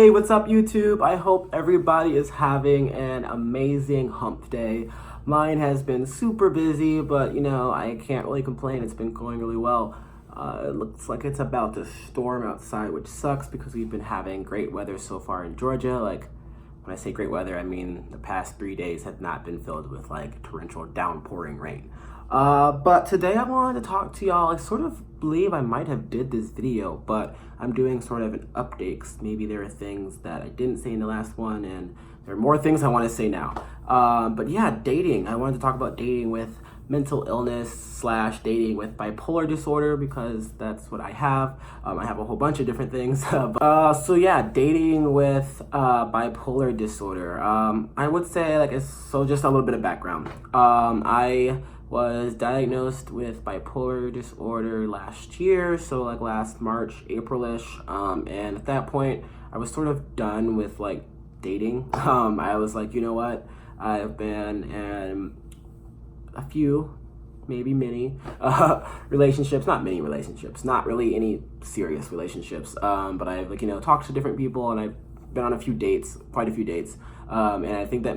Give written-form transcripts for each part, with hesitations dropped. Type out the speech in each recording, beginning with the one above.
Hey, what's up, YouTube? I hope everybody is having an amazing hump day. Mine has been super busy, but I can't really complain. It's been going really well. It looks like it's about to storm outside, which sucks because we've been having great weather so far in Georgia. Like, when I say great weather, I mean the past 3 days have not been filled with like torrential downpouring rain. But today I wanted to talk to y'all. I sort of believe I might have did this video, but I'm doing sort of an update. Maybe there are things that I didn't say in the last one, and there are more things I want to say now. But yeah, dating. I wanted to talk about dating with mental illness / dating with bipolar disorder, because that's what I have. I have a whole bunch of different things. So yeah, dating with bipolar disorder. I would say so just a little bit of background. I was diagnosed with bipolar disorder last year, so like last March, April-ish, and at that point I was sort of done with like dating. I was like, you know what, I've been in a few, maybe many relationships, not many relationships, not really any serious relationships, but I've talked to different people, and I've been on a few dates, quite a few dates, and I think that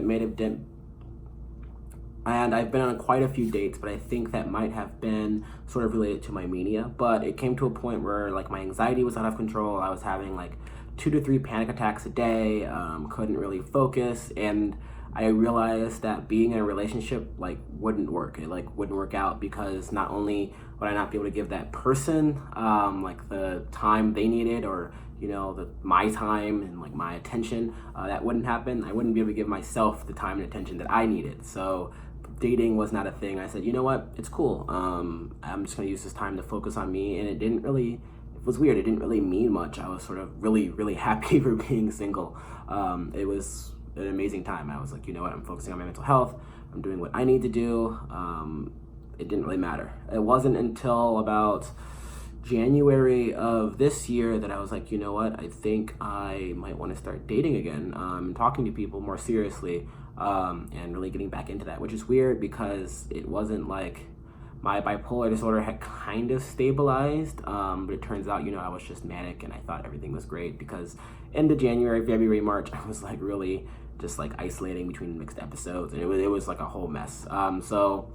and I've been on quite a few dates, but I think that might have been sort of related to my mania. But it came to a point where like my anxiety was out of control. I was having like 2 to 3 panic attacks a day, couldn't really focus, and I realized that being in a relationship wouldn't work. It wouldn't work out, because not only would I not be able to give that person the time they needed, or my time and my attention, that wouldn't happen. I wouldn't be able to give myself the time and attention that I needed. So dating was not a thing. I said, you know what, it's cool. I'm just gonna use this time to focus on me, and it was weird. It didn't really mean much. I was sort of really happy for being single. It was an amazing time. I was like, you know what, I'm focusing on my mental health. I'm doing what I need to do. It didn't really matter. It wasn't until about January of this year that I was like, you know what, I think I might want to start dating again, talking to people more seriously, and really getting back into that, which is weird because it wasn't like my bipolar disorder had kind of stabilized, but it turns out, I was just manic, and I thought everything was great, because end of January, February, March, I was really just isolating between mixed episodes, and it was like a whole mess. So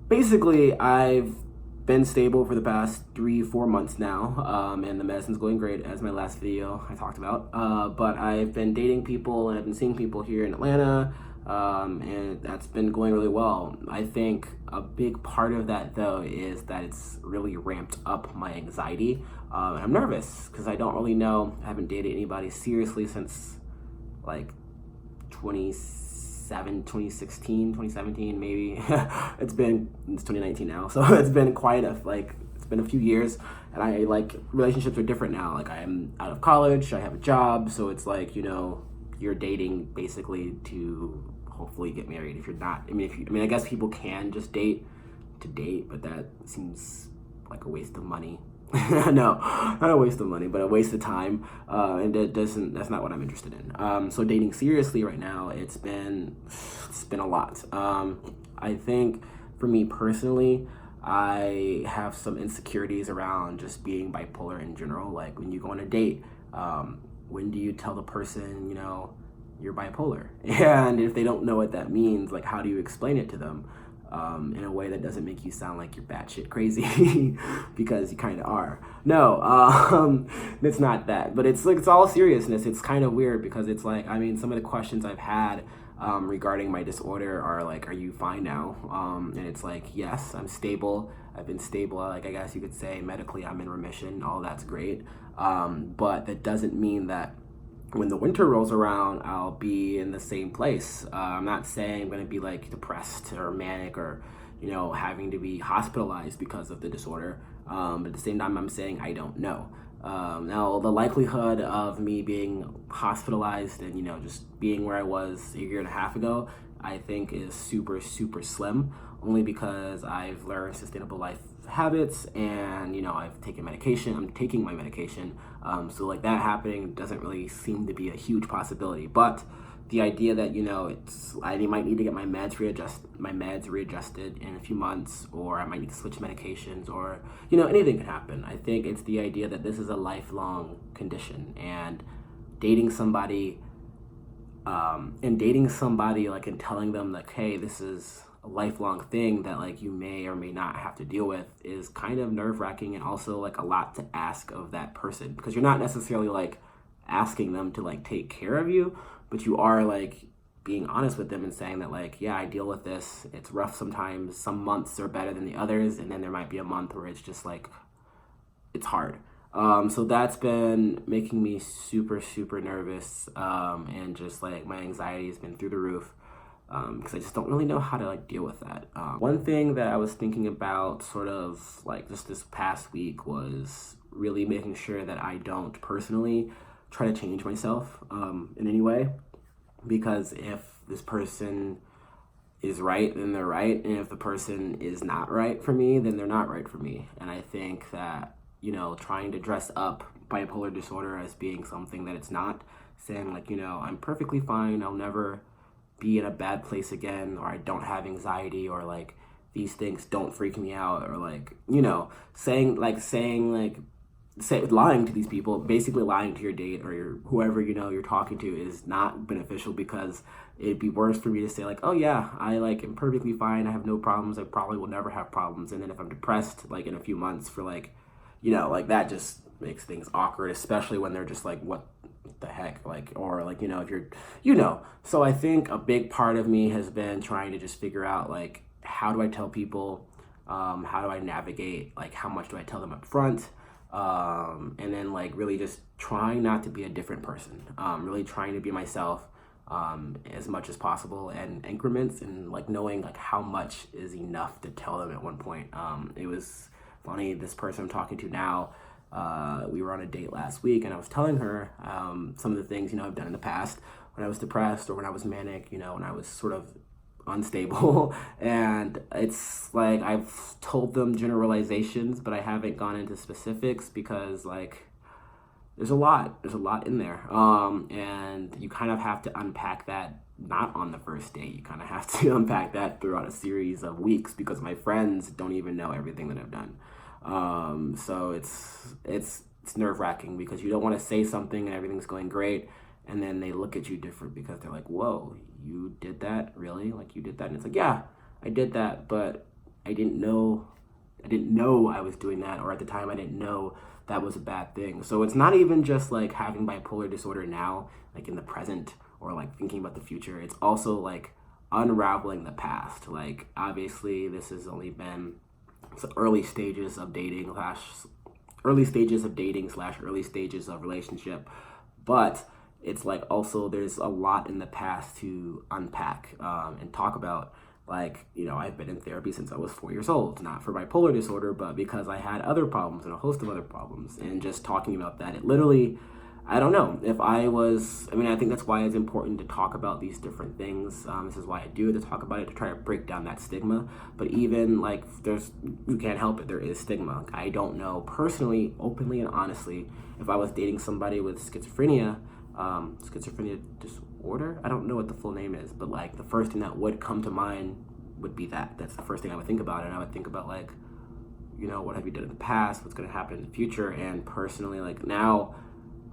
basically I've been stable for the past 3-4 months now, and the medicine's going great, as my last video I talked about, but I've been dating people, and I've been seeing people here in Atlanta, and that's been going really well. I think a big part of that, though, is that it's really ramped up my anxiety. I'm nervous because I don't really know. I haven't dated anybody seriously since 2017 maybe. It's 2019 now, so it's been it's been a few years, and I relationships are different now. I'm out of college, I have a job, so it's you're dating basically to hopefully get married. If you're not, I guess people can just date to date, but that seems like a waste of money. No, not a waste of money, but a waste of time, and that's not what I'm interested in. So dating seriously right now, it's been a lot. I think for me personally, I have some insecurities around just being bipolar in general. Like, when you go on a date, when do you tell the person, you're bipolar? And if they don't know what that means, how do you explain it to them in a way that doesn't make you sound like you're batshit crazy? Because you kind of are. No, it's not that, but it's all seriousness. It's kind of weird because it's some of the questions I've had regarding my disorder are are you fine now? And it's yes, I'm stable. I've been stable. I guess you could say medically I'm in remission. All that's great. But that doesn't mean that when the winter rolls around, I'll be in the same place. I'm not saying I'm going to be depressed or manic, or having to be hospitalized because of the disorder. But at the same time, I'm saying I don't know. Now, the likelihood of me being hospitalized and just being where I was a year and a half ago, I think is super slim, only because I've learned sustainable life habits, and I've taken medication. I'm taking my medication, so that happening doesn't really seem to be a huge possibility. But the idea that I might need to get my meds readjusted in a few months, or I might need to switch medications, or anything can happen. I think it's the idea that this is a lifelong condition, and dating somebody like and telling them like, hey, this is a lifelong thing that like you may or may not have to deal with is kind of nerve-wracking, and also like a lot to ask of that person, because you're not necessarily like asking them to like take care of you, but you are like being honest with them and saying that like, yeah, I deal with this, it's rough sometimes, some months are better than the others, and then there might be a month where it's just like it's hard. So that's been making me super, super nervous, and just like my anxiety has been through the roof, because I just don't really know how to like deal with that. One thing that I was thinking about sort of like just this past week was really making sure that I don't personally try to change myself in any way, because if this person is right, then they're right, and if the person is not right for me, then they're not right for me. And I think that, you know, trying to dress up bipolar disorder as being something that it's not, saying like, you know, I'm perfectly fine, I'll never be in a bad place again, or I don't have anxiety, or like these things don't freak me out, or like, you know, lying to these people, basically lying to your date or your whoever, you know, you're talking to, is not beneficial, because it'd be worse for me to say like, oh yeah, I like am perfectly fine, I have no problems, I probably will never have problems, and then if I'm depressed like in a few months for like, you know, like that just makes things awkward, especially when they're just like, what the heck, like, or like, you know, if you're, you know. So I think a big part of me has been trying to just figure out like, how do I tell people, how do I navigate, like how much do I tell them up front, and then like really just trying not to be a different person, really trying to be myself as much as possible, and increments, and like knowing like how much is enough to tell them at one point. It was funny, this person I'm talking to now, we were on a date last week, and I was telling her some of the things, you know, I've done in the past when I was depressed or when I was manic, you know, when I was sort of unstable. And it's like I've told them generalizations, but I haven't gone into specifics, because like there's a lot in there, and you kind of have to unpack that not on the first date. You kind of have to unpack that throughout a series of weeks, because my friends don't even know everything that I've done. So it's nerve-wracking, because you don't want to say something and everything's going great, and then they look at you different, because they're like, whoa, you did that? Really? Like, you did that? And it's like, yeah, I did that, but I didn't know I was doing that, or at the time I didn't know that was a bad thing. So it's not even just like having bipolar disorder now, like in the present, or like thinking about the future. It's also like unraveling the past. Like, obviously this has only been some early stages of dating slash early stages of relationship, but it's like also there's a lot in the past to unpack, and talk about. Like, you know, I've been in therapy since I was 4 years old, not for bipolar disorder, but because I had other problems and a host of other problems. And just talking about that, it literally, I don't know, I think that's why it's important to talk about these different things. This is why I do it, to talk about it, to try to break down that stigma. But even like, you can't help it, there is stigma. I don't know personally, openly and honestly, if I was dating somebody with schizophrenia disorder, I don't know what the full name is, but like the first thing that would come to mind would be that's the first thing I would think about. And I would think about like, you know, what have you done in the past, what's going to happen in the future. And personally, like now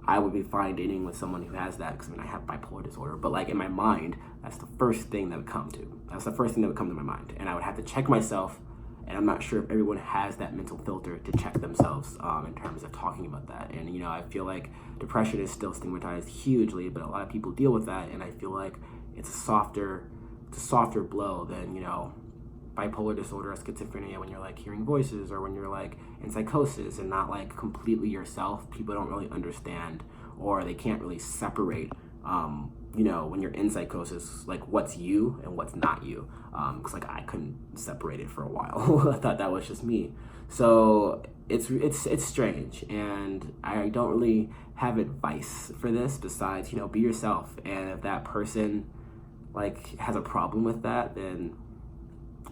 I would be fine dating with someone who has that, because I mean, I have bipolar disorder, but like in my mind, that's the first thing that would come to my mind. And I would have to check myself, and I'm not sure if everyone has that mental filter to check themselves, in terms of talking about that. And, you know, I feel like depression is still stigmatized hugely, but a lot of people deal with that. And I feel like it's a softer blow than, you know, bipolar disorder or schizophrenia, when you're like hearing voices, or when you're like in psychosis and not like completely yourself. People don't really understand, or they can't really separate, you know, when you're in psychosis, like what's you and what's not you. Because like I couldn't separate it for a while. I thought that was just me. So it's strange, and I don't really have advice for this besides, you know, be yourself. And if that person like has a problem with that, then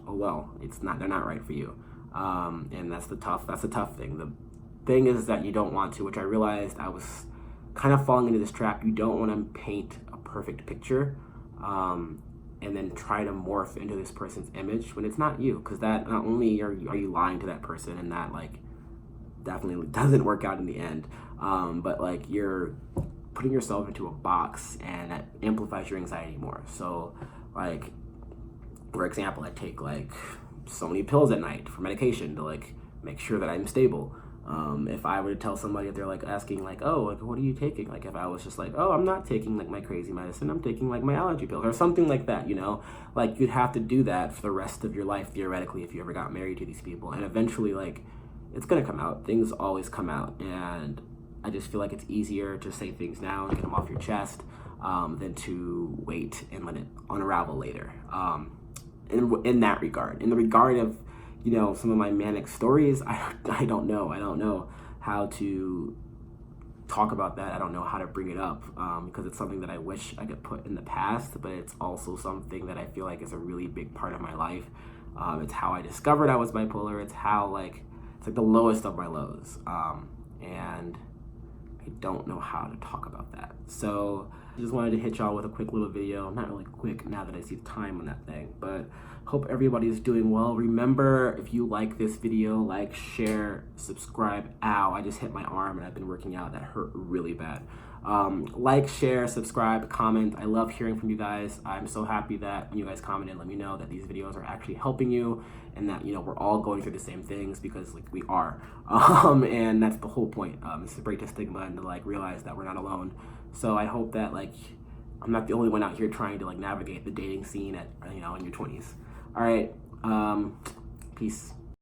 oh well, they're not right for you. And that's the tough thing. The thing is that you don't want to, which I realized I was kind of falling into this trap. You don't want to paint a perfect picture, and then try to morph into this person's image when it's not you, because that not only are you lying to that person, and that like definitely doesn't work out in the end, but like you're putting yourself into a box, and that amplifies your anxiety more. So like, for example, I take like so many pills at night for medication to like make sure that I'm stable. If I were to tell somebody, if they're like asking like, oh, like what are you taking? Like if I was just like, oh, I'm not taking like my crazy medicine, I'm taking like my allergy pills or something like that, you know, like you'd have to do that for the rest of your life theoretically if you ever got married to these people, and eventually like it's gonna come out. Things always come out, and I just feel like it's easier to say things now and get them off your chest than to wait and let it unravel later. In that regard, in the regard of, you know, some of my manic stories, I don't know how to talk about that. I don't know how to bring it up because it's something that I wish I could put in the past, but it's also something that I feel like is a really big part of my life. It's how I discovered I was bipolar. It's how like, it's like the lowest of my lows. And I don't know how to talk about that. So I just wanted to hit y'all with a quick little video. Not really quick now that I see the time on that thing, but hope everybody's doing well. Remember, if you like this video, like, share, subscribe. Ow, I just hit my arm and I've been working out. That hurt really bad. Like, share, subscribe, comment. I love hearing from you guys. I'm so happy that you guys comment and let me know that these videos are actually helping you, and that, you know, we're all going through the same things, because like we are. And that's the whole point. Is to break the stigma and to like realize that we're not alone. So I hope that like I'm not the only one out here trying to like navigate the dating scene at, you know, in your 20s. All right. Peace.